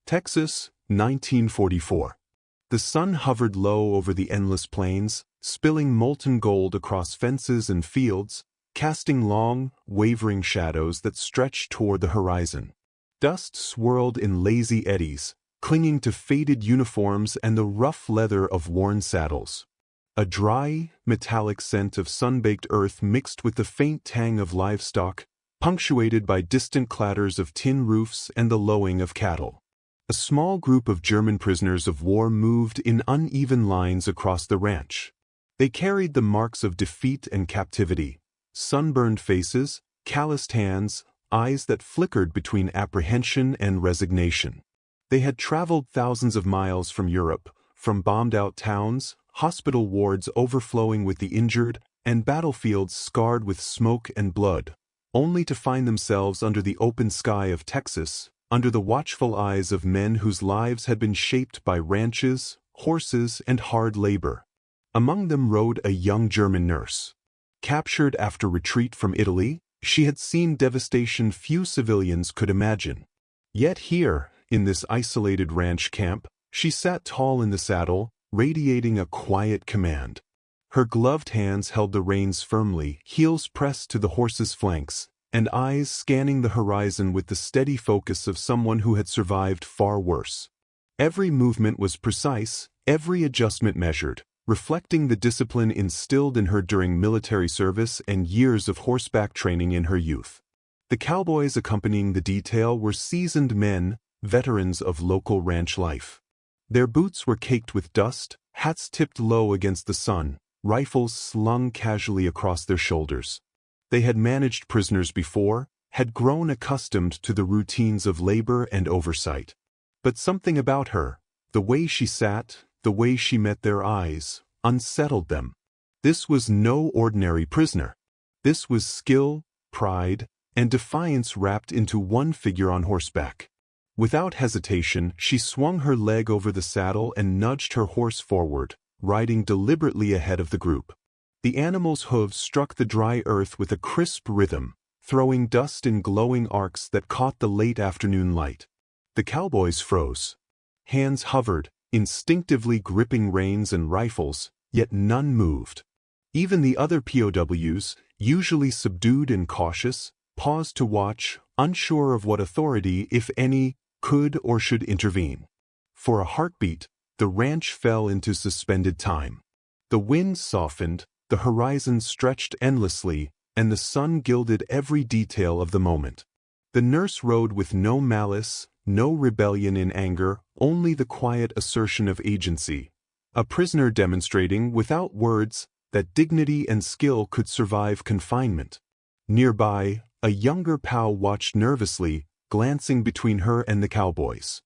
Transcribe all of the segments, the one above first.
Texas, 1944. The sun hovered low over the endless plains, spilling molten gold across fences and fields, casting long, wavering shadows that stretched toward the horizon. Dust swirled in lazy eddies, clinging to faded uniforms and the rough leather of worn saddles. A dry, metallic scent of sun-baked earth mixed with the faint tang of livestock, punctuated by distant clatters of tin roofs and the lowing of cattle. A small group of German prisoners of war moved in uneven lines across the ranch. They carried the marks of defeat and captivity, sunburned faces, calloused hands, eyes that flickered between apprehension and resignation. They had traveled thousands of miles from Europe, from bombed-out towns, hospital wards overflowing with the injured, and battlefields scarred with smoke and blood, only to find themselves under the open sky of Texas, under the watchful eyes of men whose lives had been shaped by ranches, horses, and hard labor. Among them rode a young German nurse. Captured after retreat from Italy, she had seen devastation few civilians could imagine. Yet here, in this isolated ranch camp, she sat tall in the saddle, radiating a quiet command. Her gloved hands held the reins firmly, heels pressed to the horse's flanks, and eyes scanning the horizon with the steady focus of someone who had survived far worse. Every movement was precise, every adjustment measured, reflecting the discipline instilled in her during military service and years of horseback training in her youth. The cowboys accompanying the detail were seasoned men, veterans of local ranch life. Their boots were caked with dust, hats tipped low against the sun, rifles slung casually across their shoulders. They had managed prisoners before, had grown accustomed to the routines of labor and oversight. But something about her, the way she sat, the way she met their eyes, unsettled them. This was no ordinary prisoner. This was skill, pride, and defiance wrapped into one figure on horseback. Without hesitation, she swung her leg over the saddle and nudged her horse forward, riding deliberately ahead of the group. The animal's hooves struck the dry earth with a crisp rhythm, throwing dust in glowing arcs that caught the late afternoon light. The cowboys froze. Hands hovered, instinctively gripping reins and rifles, yet none moved. Even the other POWs, usually subdued and cautious, paused to watch, unsure of what authority, if any, could or should intervene. For a heartbeat, the ranch fell into suspended time. The wind softened, the horizon stretched endlessly, and the sun gilded every detail of the moment. The nurse rode with no malice, no rebellion in anger, only the quiet assertion of agency. A prisoner demonstrating, without words, that dignity and skill could survive confinement. Nearby, a younger POW watched nervously, glancing between her and the cowboys.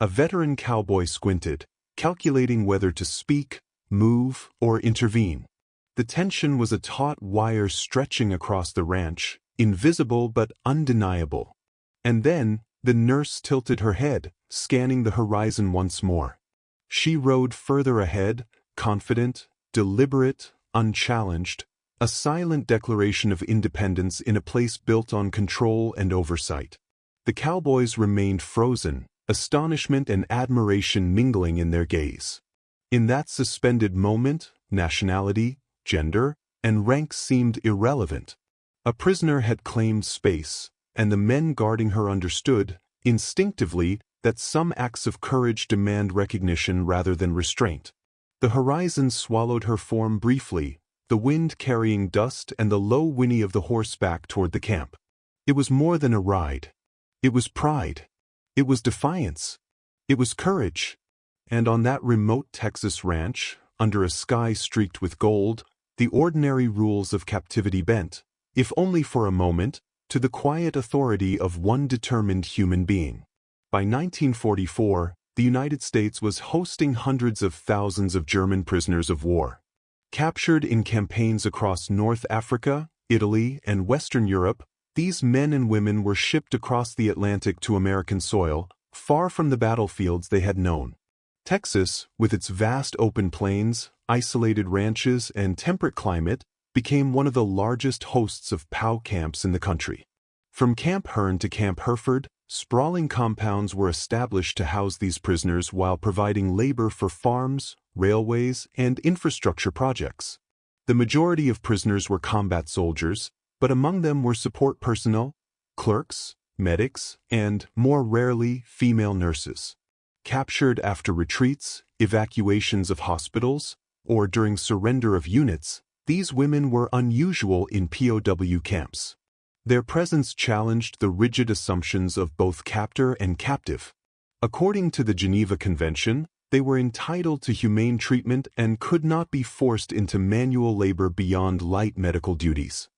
A veteran cowboy squinted, calculating whether to speak, move, or intervene. The tension was a taut wire stretching across the ranch, invisible but undeniable. And then, the nurse tilted her head, scanning the horizon once more. She rode further ahead, confident, deliberate, unchallenged, a silent declaration of independence in a place built on control and oversight. The cowboys remained frozen, astonishment and admiration mingling in their gaze. In that suspended moment, nationality, gender, and rank seemed irrelevant. A prisoner had claimed space, and the men guarding her understood, instinctively, that some acts of courage demand recognition rather than restraint. The horizon swallowed her form briefly, the wind carrying dust and the low whinny of the horse back toward the camp. It was more than a ride. It was pride. It was defiance. It was courage. And on that remote Texas ranch, under a sky streaked with gold, the ordinary rules of captivity bent, if only for a moment, to the quiet authority of one determined human being. By 1944, the United States was hosting hundreds of thousands of German prisoners of war. Captured in campaigns across North Africa, Italy, and Western Europe, these men and women were shipped across the Atlantic to American soil, far from the battlefields they had known. Texas, with its vast open plains, isolated ranches, and temperate climate, became one of the largest hosts of POW camps in the country. From Camp Hearn to Camp Hereford, Sprawling compounds were established to house these prisoners while providing labor for farms, railways, and infrastructure projects. The majority of prisoners were combat soldiers, but among them were support personnel, clerks, medics, and, more rarely, female nurses. Captured after retreats, evacuations of hospitals, or during surrender of units, these women were unusual in POW camps. Their presence challenged the rigid assumptions of both captor and captive. According to the Geneva Convention, they were entitled to humane treatment and could not be forced into manual labor beyond light medical duties.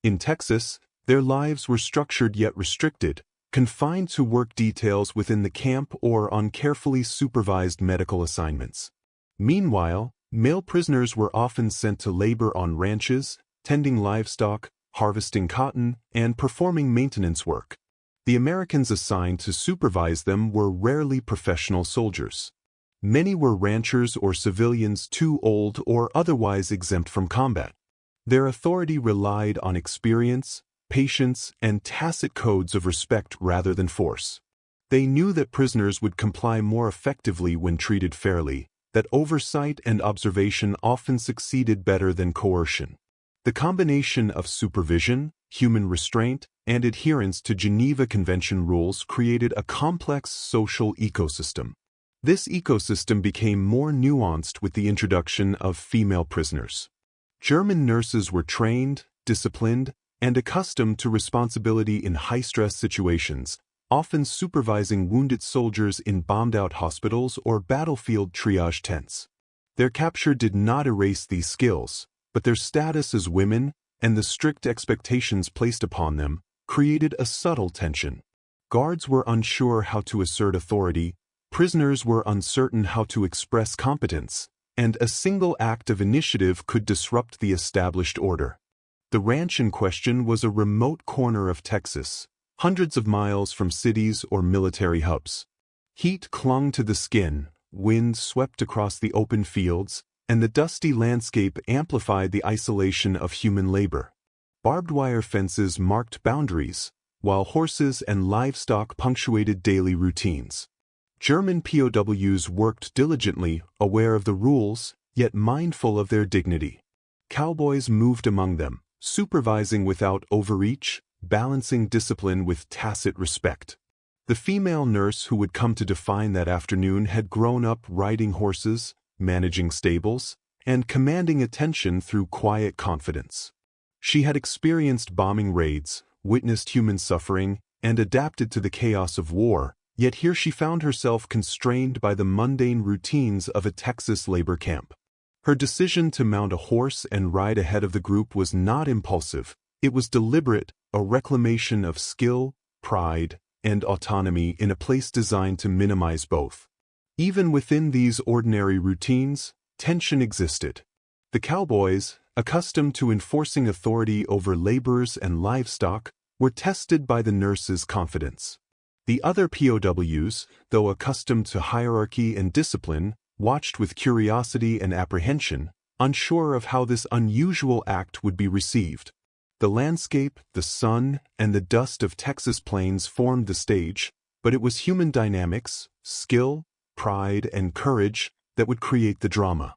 In Texas, their lives were structured yet restricted, confined to work details within the camp or on carefully supervised medical assignments. Meanwhile, male prisoners were often sent to labor on ranches, tending livestock, harvesting cotton, and performing maintenance work. The Americans assigned to supervise them were rarely professional soldiers. Many were ranchers or civilians too old or otherwise exempt from combat. Their authority relied on experience, patience, and tacit codes of respect rather than force. They knew that prisoners would comply more effectively when treated fairly, that oversight and observation often succeeded better than coercion. The combination of supervision, human restraint, and adherence to Geneva Convention rules created a complex social ecosystem. This ecosystem became more nuanced with the introduction of female prisoners. German nurses were trained, disciplined, and accustomed to responsibility in high-stress situations, often supervising wounded soldiers in bombed-out hospitals or battlefield triage tents. Their capture did not erase these skills, but their status as women and the strict expectations placed upon them created a subtle tension. Guards were unsure how to assert authority, prisoners were uncertain how to express competence, and a single act of initiative could disrupt the established order. The ranch in question was a remote corner of Texas, hundreds of miles from cities or military hubs. Heat clung to the skin, wind swept across the open fields, and the dusty landscape amplified the isolation of human labor. Barbed wire fences marked boundaries, while horses and livestock punctuated daily routines. German POWs worked diligently, aware of the rules, yet mindful of their dignity. Cowboys moved among them, supervising without overreach, balancing discipline with tacit respect. The female nurse who would come to define that afternoon had grown up riding horses, managing stables, and commanding attention through quiet confidence. She had experienced bombing raids, witnessed human suffering, and adapted to the chaos of war, yet here she found herself constrained by the mundane routines of a Texas labor camp. Her decision to mount a horse and ride ahead of the group was not impulsive, it was deliberate, a reclamation of skill, pride, and autonomy in a place designed to minimize both. Even within these ordinary routines, tension existed. The cowboys, accustomed to enforcing authority over laborers and livestock, were tested by the nurse's confidence. The other POWs, though accustomed to hierarchy and discipline, watched with curiosity and apprehension, unsure of how this unusual act would be received. The landscape, the sun, and the dust of Texas plains formed the stage, but it was human dynamics, skill, pride, and courage that would create the drama.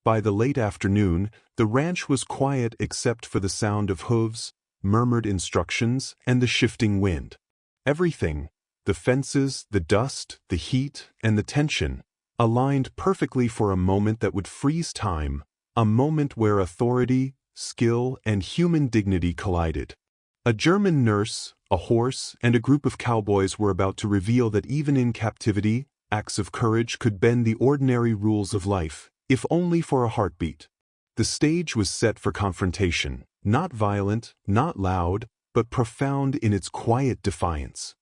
By the late afternoon, the ranch was quiet except for the sound of hooves, murmured instructions, and the shifting wind. Everything, the fences, the dust, the heat, and the tension, aligned perfectly for a moment that would freeze time, a moment where authority, skill, and human dignity collided. A German nurse, a horse, and a group of cowboys were about to reveal that even in captivity, acts of courage could bend the ordinary rules of life, if only for a heartbeat. The stage was set for confrontation, not violent, not loud, but profound in its quiet defiance.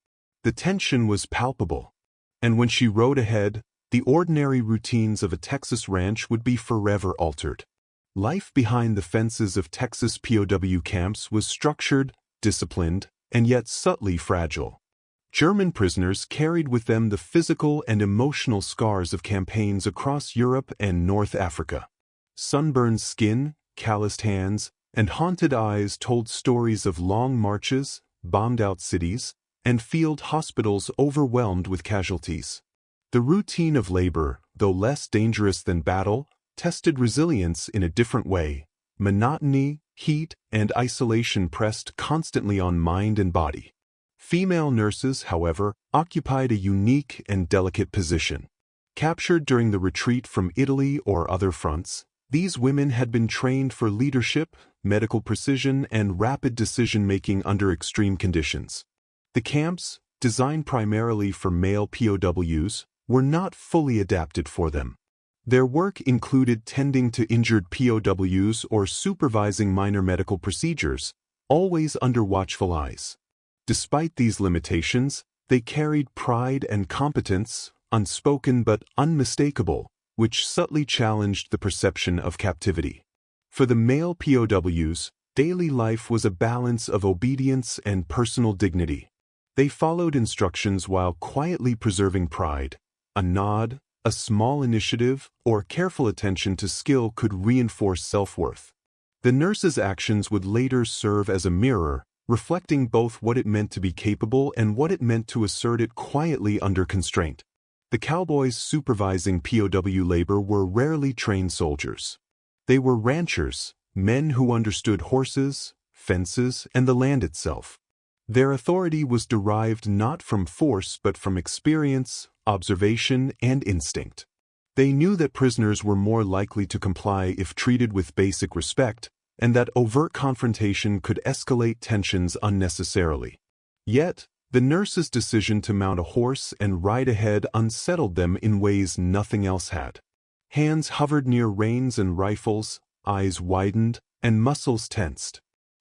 The tension was palpable, and when she rode ahead, the ordinary routines of a Texas ranch would be forever altered. Life behind the fences of Texas POW camps was structured, disciplined, and yet subtly fragile. German prisoners carried with them the physical and emotional scars of campaigns across Europe and North Africa. Sunburned skin, calloused hands, and haunted eyes told stories of long marches, bombed-out cities, and field hospitals overwhelmed with casualties. The routine of labor, though less dangerous than battle, tested resilience in a different way. Monotony, heat, and isolation pressed constantly on mind and body. Female nurses, however, occupied a unique and delicate position. Captured during the retreat from Italy or other fronts, these women had been trained for leadership, medical precision, and rapid decision-making under extreme conditions. The camps, designed primarily for male POWs, were not fully adapted for them. Their work included tending to injured POWs or supervising minor medical procedures, always under watchful eyes. Despite these limitations, they carried pride and competence, unspoken but unmistakable, which subtly challenged the perception of captivity. For the male POWs, daily life was a balance of obedience and personal dignity. They followed instructions while quietly preserving pride. A nod, a small initiative, or careful attention to skill could reinforce self-worth. The nurse's actions would later serve as a mirror, reflecting both what it meant to be capable and what it meant to assert it quietly under constraint. The cowboys supervising POW labor were rarely trained soldiers. They were ranchers, men who understood horses, fences, and the land itself. Their authority was derived not from force but from experience, observation, and instinct. They knew that prisoners were more likely to comply if treated with basic respect, and that overt confrontation could escalate tensions unnecessarily. Yet, the nurse's decision to mount a horse and ride ahead unsettled them in ways nothing else had. Hands hovered near reins and rifles, eyes widened, and muscles tensed.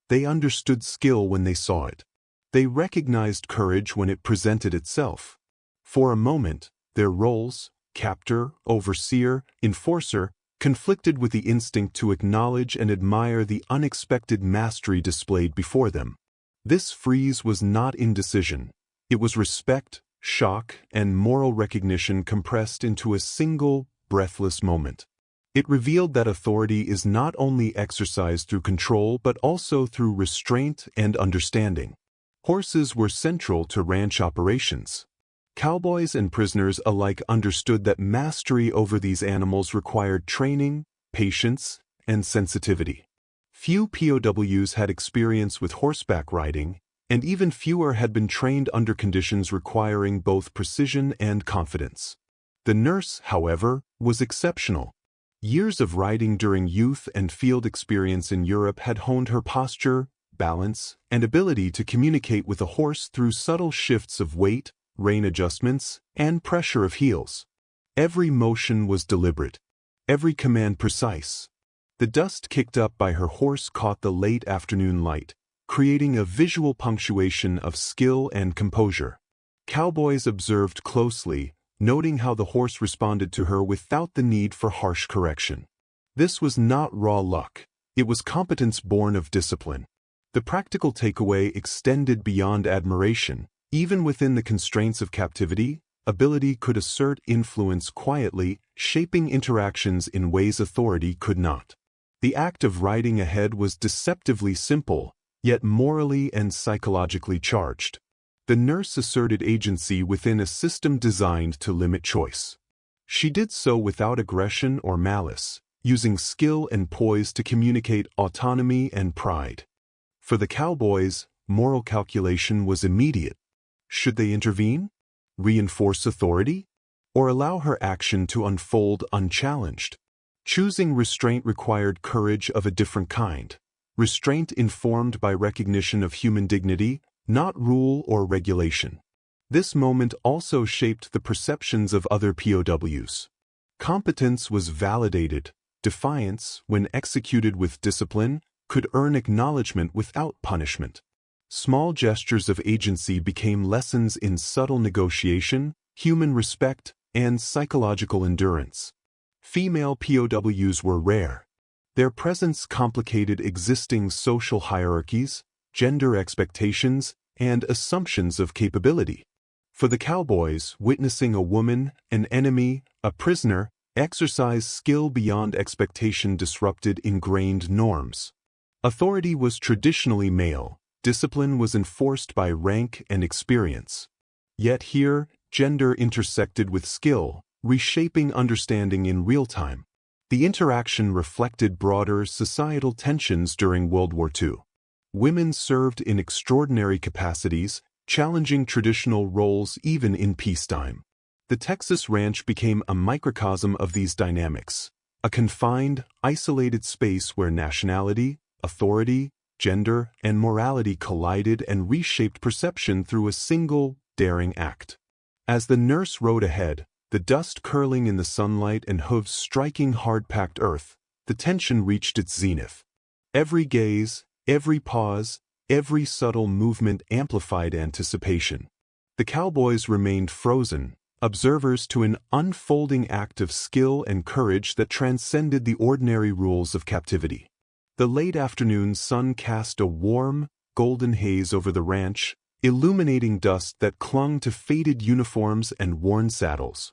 They understood skill when they saw it. They recognized courage when it presented itself. For a moment, their roles, captor, overseer, enforcer, conflicted with the instinct to acknowledge and admire the unexpected mastery displayed before them. This freeze was not indecision. It was respect, shock, and moral recognition compressed into a single, breathless moment. It revealed that authority is not only exercised through control but also through restraint and understanding. Horses were central to ranch operations. Cowboys and prisoners alike understood that mastery over these animals required training, patience, and sensitivity. Few POWs had experience with horseback riding, and even fewer had been trained under conditions requiring both precision and confidence. The nurse, however, was exceptional. Years of riding during youth and field experience in Europe had honed her posture, balance, and ability to communicate with a horse through subtle shifts of weight, rein adjustments, and pressure of heels. Every motion was deliberate, every command precise. The dust kicked up by her horse caught the late afternoon light, creating a visual punctuation of skill and composure. Cowboys observed closely, noting how the horse responded to her without the need for harsh correction. This was not raw luck. It was competence born of discipline. The practical takeaway extended beyond admiration. Even within the constraints of captivity, ability could assert influence quietly, shaping interactions in ways authority could not. The act of riding ahead was deceptively simple, yet morally and psychologically charged. The nurse asserted agency within a system designed to limit choice. She did so without aggression or malice, using skill and poise to communicate autonomy and pride. For the cowboys, moral calculation was immediate. Should they intervene, reinforce authority, or allow her action to unfold unchallenged? Choosing restraint required courage of a different kind. Restraint informed by recognition of human dignity, not rule or regulation. This moment also shaped the perceptions of other POWs. Competence was validated. Defiance, when executed with discipline, could earn acknowledgement without punishment. Small gestures of agency became lessons in subtle negotiation, human respect, and psychological endurance. Female POWs were rare. Their presence complicated existing social hierarchies, gender expectations, and assumptions of capability. For the cowboys, witnessing a woman, an enemy, a prisoner, exercise skill beyond expectation disrupted ingrained norms. Authority was traditionally male, discipline was enforced by rank and experience. Yet here, gender intersected with skill, reshaping understanding in real time. The interaction reflected broader societal tensions during World War II. Women served in extraordinary capacities, challenging traditional roles even in peacetime. The Texas ranch became a microcosm of these dynamics, a confined, isolated space where nationality, authority, gender, and morality collided and reshaped perception through a single, daring act. As the nurse rode ahead, the dust curling in the sunlight and hooves striking hard-packed earth, the tension reached its zenith. Every gaze, every pause, every subtle movement amplified anticipation. The Cowboys remained frozen, observers to an unfolding act of skill and courage that transcended the ordinary rules of captivity. The late afternoon sun cast a warm, golden haze over the ranch, illuminating dust that clung to faded uniforms and worn saddles.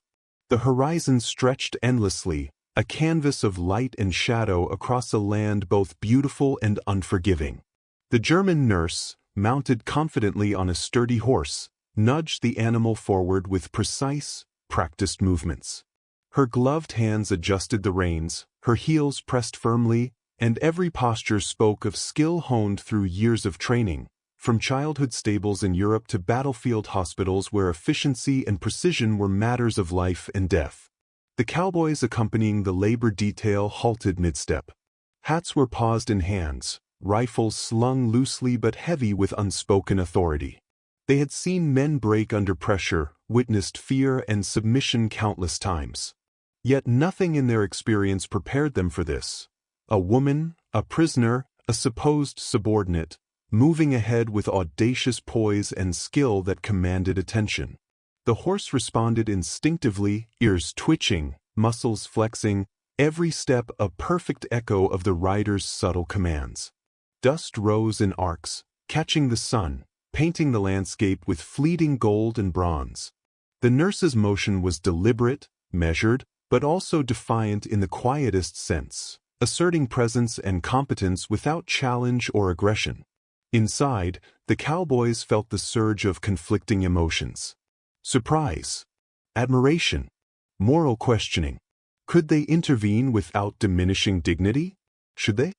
The horizon stretched endlessly, a canvas of light and shadow across a land both beautiful and unforgiving. The German nurse, mounted confidently on a sturdy horse, nudged the animal forward with precise, practiced movements. Her gloved hands adjusted the reins, her heels pressed firmly, and every posture spoke of skill honed through years of training, from childhood stables in Europe to battlefield hospitals where efficiency and precision were matters of life and death. The Cowboys accompanying the labor detail halted mid-step. Hats were paused in hands, rifles slung loosely but heavy with unspoken authority. They had seen men break under pressure, witnessed fear and submission countless times. Yet nothing in their experience prepared them for this. A woman, a prisoner, a supposed subordinate, moving ahead with audacious poise and skill that commanded attention. The horse responded instinctively, ears twitching, muscles flexing, every step a perfect echo of the rider's subtle commands. Dust rose in arcs, catching the sun, painting the landscape with fleeting gold and bronze. The nurse's motion was deliberate, measured, but also defiant in the quietest sense, asserting presence and competence without challenge or aggression. Inside, the Cowboys felt the surge of conflicting emotions. Surprise, admiration, moral questioning. Could they intervene without diminishing dignity? Should they?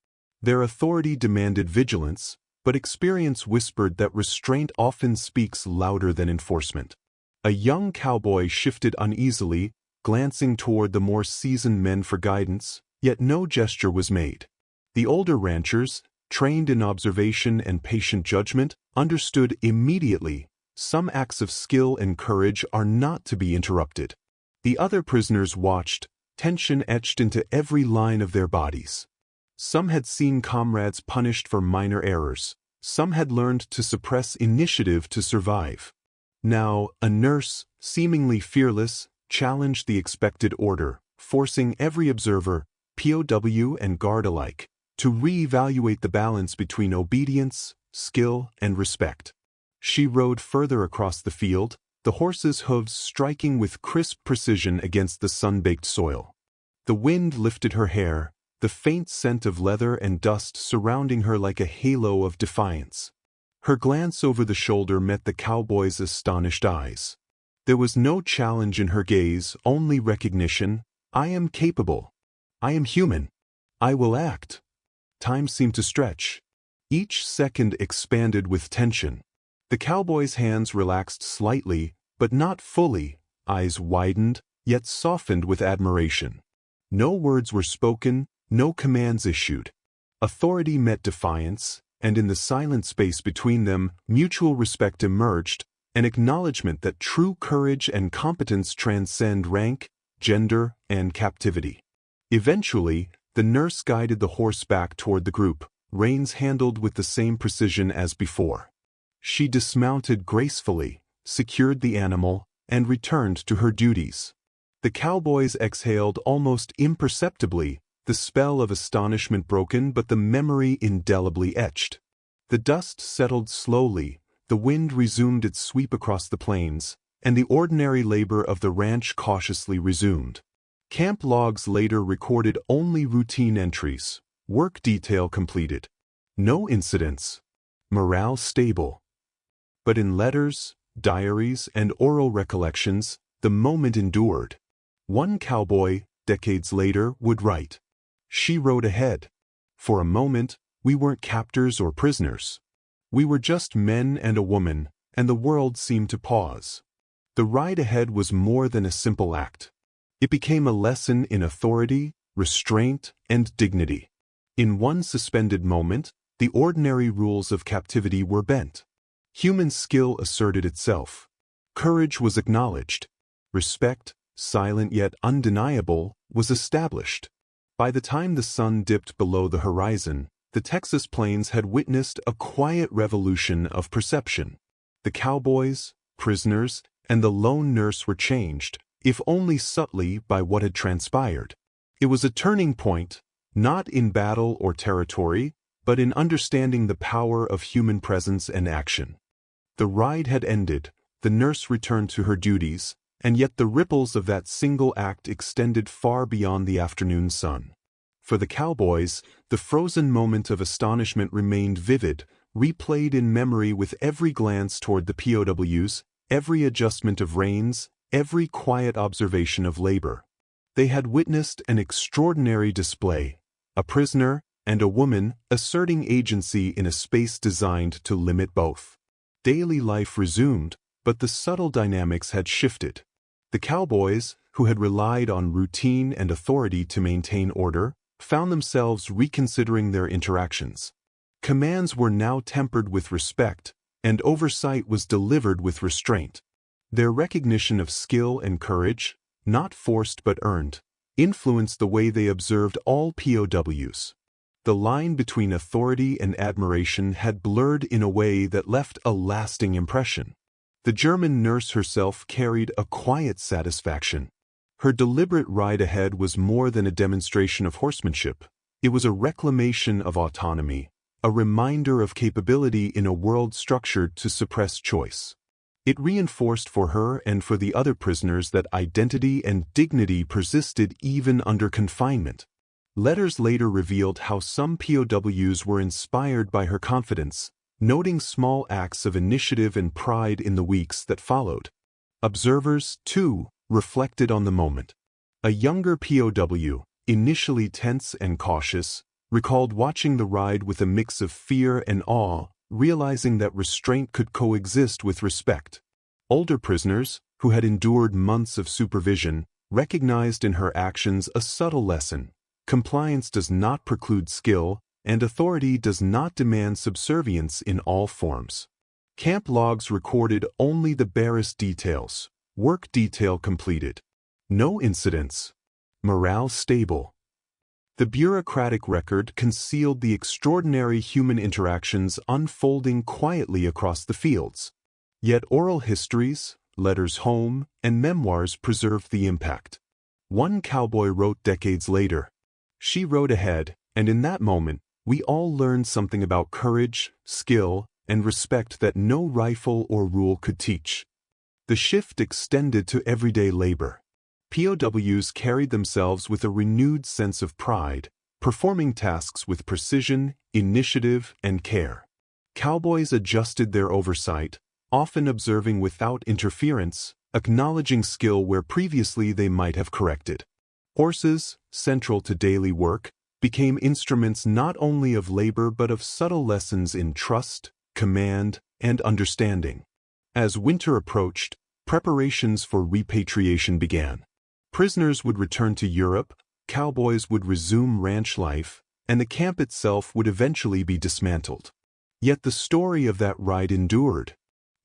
Their authority demanded vigilance, but experience whispered that restraint often speaks louder than enforcement. A young cowboy shifted uneasily, glancing toward the more seasoned men for guidance, yet no gesture was made. The older ranchers, trained in observation and patient judgment, understood immediately, some acts of skill and courage are not to be interrupted. The other prisoners watched, tension etched into every line of their bodies. Some had seen comrades punished for minor errors. Some had learned to suppress initiative to survive. Now, a nurse, seemingly fearless, challenged the expected order, forcing every observer, POW and guard alike, to re-evaluate the balance between obedience, skill, and respect. She rode further across the field, the horse's hooves striking with crisp precision against the sun-baked soil. The wind lifted her hair, the faint scent of leather and dust surrounding her like a halo of defiance. Her glance over the shoulder met the cowboy's astonished eyes. There was no challenge in her gaze, only recognition. I am capable. I am human. I will act. Time seemed to stretch. Each second expanded with tension. The cowboy's hands relaxed slightly, but not fully, eyes widened, yet softened with admiration. No words were spoken, no commands issued. Authority met defiance, and in the silent space between them, mutual respect emerged, an acknowledgement that true courage and competence transcend rank, gender, and captivity. Eventually, the nurse guided the horse back toward the group, reins handled with the same precision as before. She dismounted gracefully, secured the animal, and returned to her duties. The cowboys exhaled almost imperceptibly, the spell of astonishment broken but the memory indelibly etched. The dust settled slowly, the wind resumed its sweep across the plains, and the ordinary labor of the ranch cautiously resumed. Camp logs later recorded only routine entries, work detail completed. No incidents. morale stable. But in letters, diaries, and oral recollections, the moment endured. One cowboy, decades later, would write, "She rode ahead. For a moment, we weren't captors or prisoners. We were just men and a woman, and the world seemed to pause." The ride ahead was more than a simple act. It became a lesson in authority, restraint, and dignity. In one suspended moment, the ordinary rules of captivity were bent. Human skill asserted itself. Courage was acknowledged. Respect, silent yet undeniable, was established. By the time the sun dipped below the horizon, the Texas plains had witnessed a quiet revolution of perception. The cowboys, prisoners, and the lone nurse were changed, if only subtly, by what had transpired. It was a turning point, not in battle or territory, but in understanding the power of human presence and action. The ride had ended, the nurse returned to her duties, and yet the ripples of that single act extended far beyond the afternoon sun. For the cowboys, the frozen moment of astonishment remained vivid, replayed in memory with every glance toward the POWs, every adjustment of reins, every quiet observation of labor. They had witnessed an extraordinary display, a prisoner and a woman asserting agency in a space designed to limit both. Daily life resumed, but the subtle dynamics had shifted. The cowboys, who had relied on routine and authority to maintain order, found themselves reconsidering their interactions. Commands were now tempered with respect, and oversight was delivered with restraint. Their recognition of skill and courage, not forced but earned, influenced the way they observed all POWs. The line between authority and admiration had blurred in a way that left a lasting impression. The German nurse herself carried a quiet satisfaction. Her deliberate ride ahead was more than a demonstration of horsemanship. It was a reclamation of autonomy, a reminder of capability in a world structured to suppress choice. It reinforced for her and for the other prisoners that identity and dignity persisted even under confinement. Letters later revealed how some POWs were inspired by her confidence, noting small acts of initiative and pride in the weeks that followed. Observers, too, reflected on the moment. A younger POW, initially tense and cautious, recalled watching the ride with a mix of fear and awe, realizing that restraint could coexist with respect. Older prisoners, who had endured months of supervision, recognized in her actions a subtle lesson. Compliance does not preclude skill, and authority does not demand subservience in all forms. Camp logs recorded only the barest details. Work detail completed. No incidents. Morale stable. The bureaucratic record concealed the extraordinary human interactions unfolding quietly across the fields. Yet oral histories, letters home, and memoirs preserved the impact. One cowboy wrote decades later, "She rode ahead, and in that moment, we all learned something about courage, skill, and respect that no rifle or rule could teach." The shift extended to everyday labor. POWs carried themselves with a renewed sense of pride, performing tasks with precision, initiative, and care. Cowboys adjusted their oversight, often observing without interference, acknowledging skill where previously they might have corrected. Horses, central to daily work, became instruments not only of labor but of subtle lessons in trust, command, and understanding. As winter approached, preparations for repatriation began. Prisoners would return to Europe, cowboys would resume ranch life, and the camp itself would eventually be dismantled. Yet the story of that ride endured.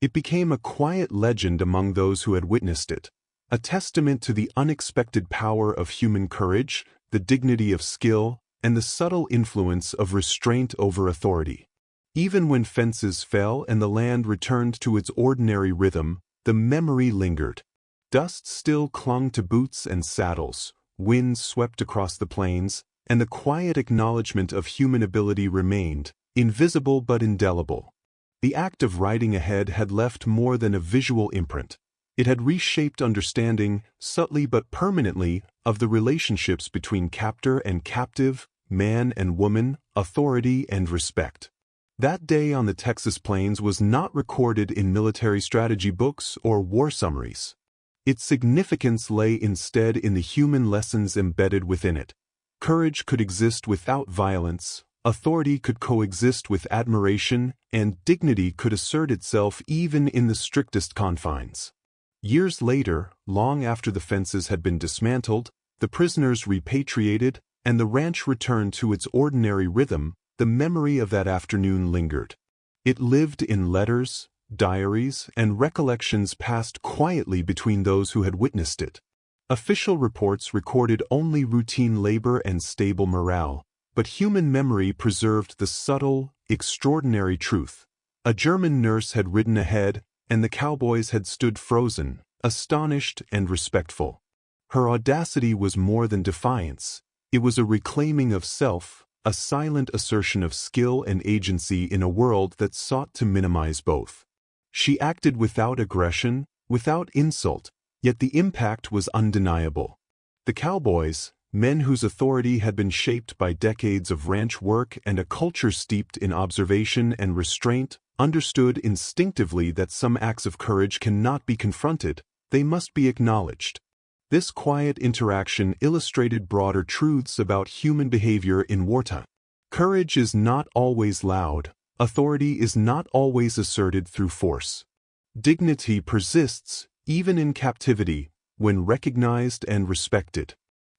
It became a quiet legend among those who had witnessed it, a testament to the unexpected power of human courage, the dignity of skill, and the subtle influence of restraint over authority. Even when fences fell and the land returned to its ordinary rhythm, the memory lingered. Dust still clung to boots and saddles, winds swept across the plains, and the quiet acknowledgement of human ability remained, invisible but indelible. The act of riding ahead had left more than a visual imprint. It had reshaped understanding, subtly but permanently, of the relationships between captor and captive, man and woman, authority and respect. That day on the Texas plains was not recorded in military strategy books or war summaries. Its significance lay instead in the human lessons embedded within it. Courage could exist without violence, authority could coexist with admiration, and dignity could assert itself even in the strictest confines. Years later, long after the fences had been dismantled, the prisoners repatriated, and the ranch returned to its ordinary rhythm, the memory of that afternoon lingered. It lived in letters, diaries, and recollections passed quietly between those who had witnessed it. Official reports recorded only routine labor and stable morale, but human memory preserved the subtle, extraordinary truth. A German nurse had ridden ahead, and the Cowboys had stood frozen, astonished and respectful. Her audacity was more than defiance. It was a reclaiming of self, a silent assertion of skill and agency in a world that sought to minimize both. She acted without aggression, without insult, yet the impact was undeniable. The Cowboys, men whose authority had been shaped by decades of ranch work and a culture steeped in observation and restraint, understood instinctively that some acts of courage cannot be confronted, they must be acknowledged. This quiet interaction illustrated broader truths about human behavior in wartime. Courage is not always loud, authority is not always asserted through force. Dignity persists, even in captivity, when recognized and respected.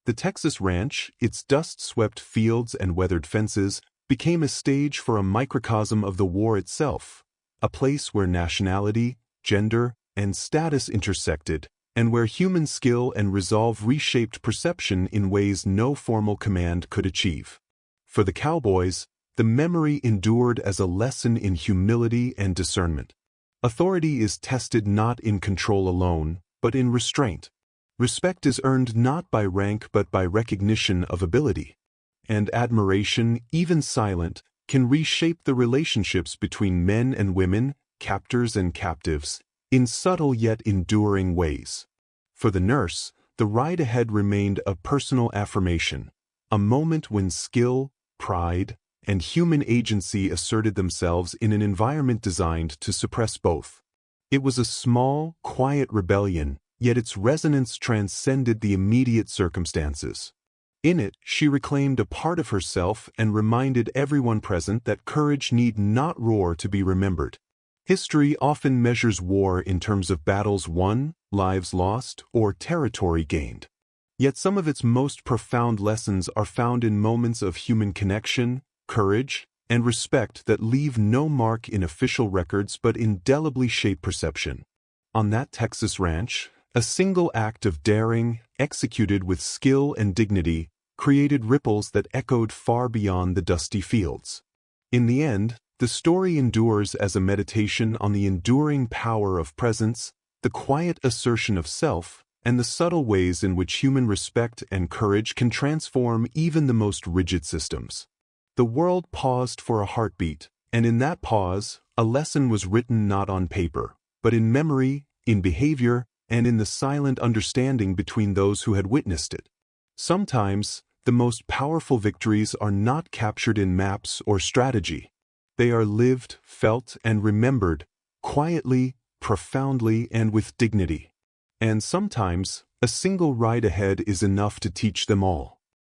The Texas ranch, its dust-swept fields and weathered fences, became a stage for a microcosm of the war itself, a place where nationality, gender, and status intersected, and where human skill and resolve reshaped perception in ways no formal command could achieve. For the Cowboys, the memory endured as a lesson in humility and discernment. Authority is tested not in control alone, but in restraint. Respect is earned not by rank but by recognition of ability. And admiration, even silent, can reshape the relationships between men and women, captors and captives, in subtle yet enduring ways. For the nurse, the ride ahead remained a personal affirmation, a moment when skill, pride, and human agency asserted themselves in an environment designed to suppress both. It was a small, quiet rebellion, yet its resonance transcended the immediate circumstances. In it, she reclaimed a part of herself and reminded everyone present that courage need not roar to be remembered. History often measures war in terms of battles won, lives lost, or territory gained. Yet some of its most profound lessons are found in moments of human connection, courage, and respect that leave no mark in official records but indelibly shape perception. On that Texas ranch, a single act of daring, executed with skill and dignity, created ripples that echoed far beyond the dusty fields. In the end, the story endures as a meditation on the enduring power of presence, the quiet assertion of self, and the subtle ways in which human respect and courage can transform even the most rigid systems. The world paused for a heartbeat, and in that pause, a lesson was written not on paper, but in memory, in behavior, and in the silent understanding between those who had witnessed it. Sometimes, the most powerful victories are not captured in maps or strategy. They are lived, felt, and remembered, quietly, profoundly, and with dignity. And sometimes, a single ride ahead is enough to teach them all.